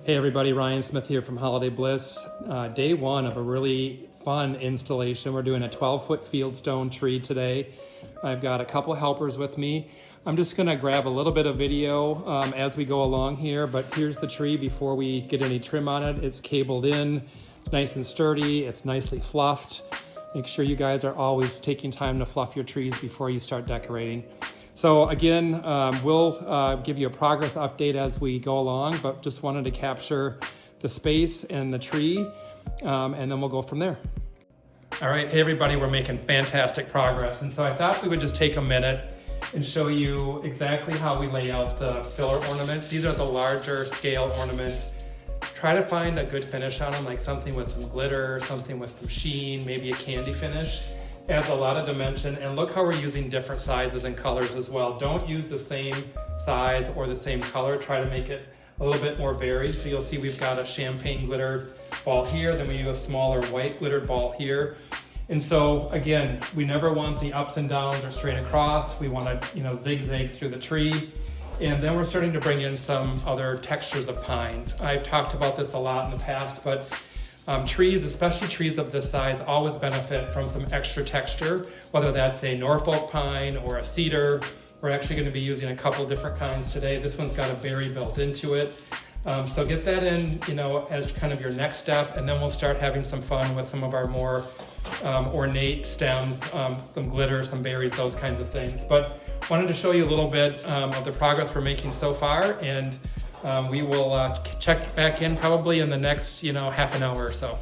Hey everybody, Ryan Smith here from Holiday Bliss. Day one of a really fun installation. We're doing a 12-foot fieldstone tree today. I've got a couple helpers with me. I'm just gonna grab a little bit of video as we go along here, but here's the tree before we get any trim on it. It's cabled in, it's nice and sturdy, it's nicely fluffed. Make sure you guys are always taking time to fluff your trees before you start decorating. So again, we'll give you a progress update as we go along, but just wanted to capture the space and the tree, and then we'll go from there. All right, hey everybody, we're making fantastic progress. And so I thought we would just take a minute and show you exactly how we lay out the filler ornaments. These are the larger scale ornaments. Try to find a good finish on them, like something with some glitter, something with some sheen, maybe a candy finish. Adds a lot of dimension, and look how we're using different sizes and colors as well. Don't use the same size or the same color. Try to make it a little bit more varied. So you'll see we've got a champagne glittered ball here, then we do a smaller white glittered ball here. And so again, we never want the ups and downs or straight across. We want to, zigzag through the tree. And then we're starting to bring in some other textures of pine. I've talked about this a lot in the past, but trees, especially trees of this size, always benefit from some extra texture, whether that's a Norfolk pine or a cedar. We're actually going to be using a couple different kinds today. This one's got a berry built into it. So get that in, as kind of your next step, and then we'll start having some fun with some of our more ornate stems, some glitter, some berries, those kinds of things. But wanted to show you a little bit of the progress we're making so far, and we will check back in probably in the next, half an hour or so.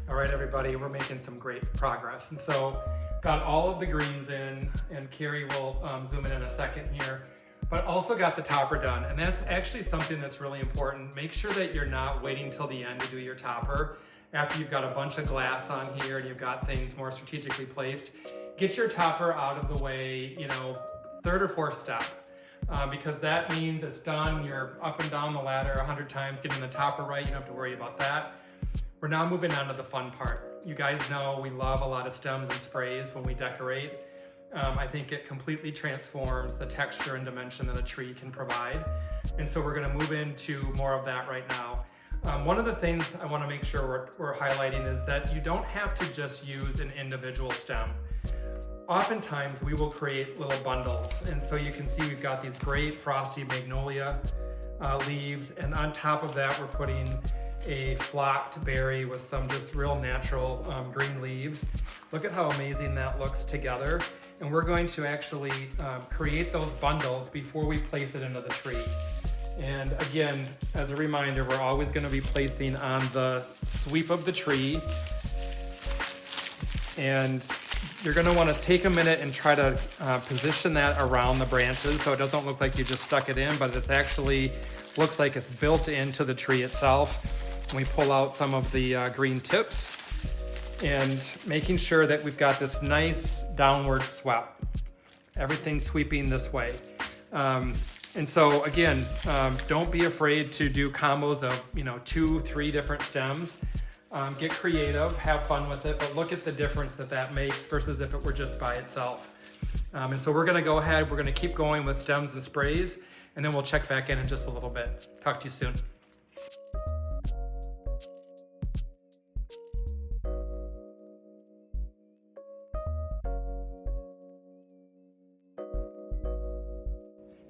All right, everybody, we're making some great progress. And so got all of the greens in, and Carrie will zoom in a second here, but also got the topper done. And that's actually something that's really important. Make sure that you're not waiting till the end to do your topper. After you've got a bunch of glass on here and you've got things more strategically placed, get your topper out of the way, third or fourth step. Because that means it's done. You're up and down the ladder 100 times getting the topper right. You don't have to worry about that. We're now moving on to the fun part. You guys know we love a lot of stems and sprays when we decorate. I think it completely transforms the texture and dimension that a tree can provide. And so we're gonna move into more of that right now. One of the things I wanna make sure we're highlighting is that you don't have to just use an individual stem. Oftentimes we will create little bundles. And so you can see we've got these great frosty magnolia leaves. And on top of that, we're putting a flocked berry with some just real natural green leaves. Look at how amazing that looks together. And we're going to actually create those bundles before we place it into the tree. And again, as a reminder, we're always going to be placing on the sweep of the tree. And you're going to want to take a minute and try to position that around the branches so it doesn't look like you just stuck it in, but it actually looks like it's built into the tree itself. And we pull out some of the green tips, and making sure that we've got this nice downward swept. Everything's sweeping this way. And so again, don't be afraid to do combos of 2, 3 different stems. Get creative, have fun with it, but look at the difference that makes versus if it were just by itself. And so we're gonna go ahead, we're gonna keep going with stems and sprays, and then we'll check back in just a little bit. Talk to you soon.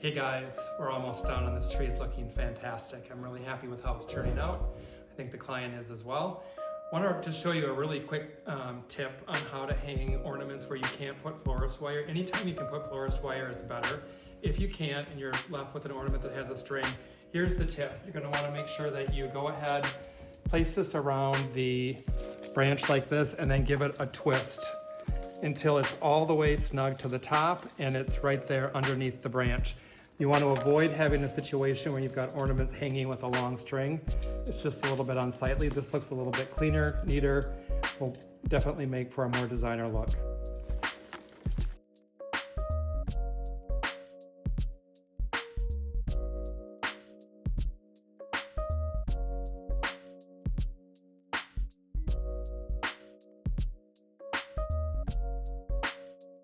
Hey guys, we're almost done and this tree is looking fantastic. I'm really happy with how it's turning out. I think the client is as well. I want to just show you a really quick tip on how to hang ornaments where you can't put florist wire. Anytime you can put florist wire is better. If you can't and you're left with an ornament that has a string, here's the tip. You're going to want to make sure that you go ahead, place this around the branch like this, and then give it a twist until it's all the way snug to the top and it's right there underneath the branch. You want to avoid having a situation where you've got ornaments hanging with a long string. It's just a little bit unsightly. This looks a little bit cleaner, neater, will definitely make for a more designer look.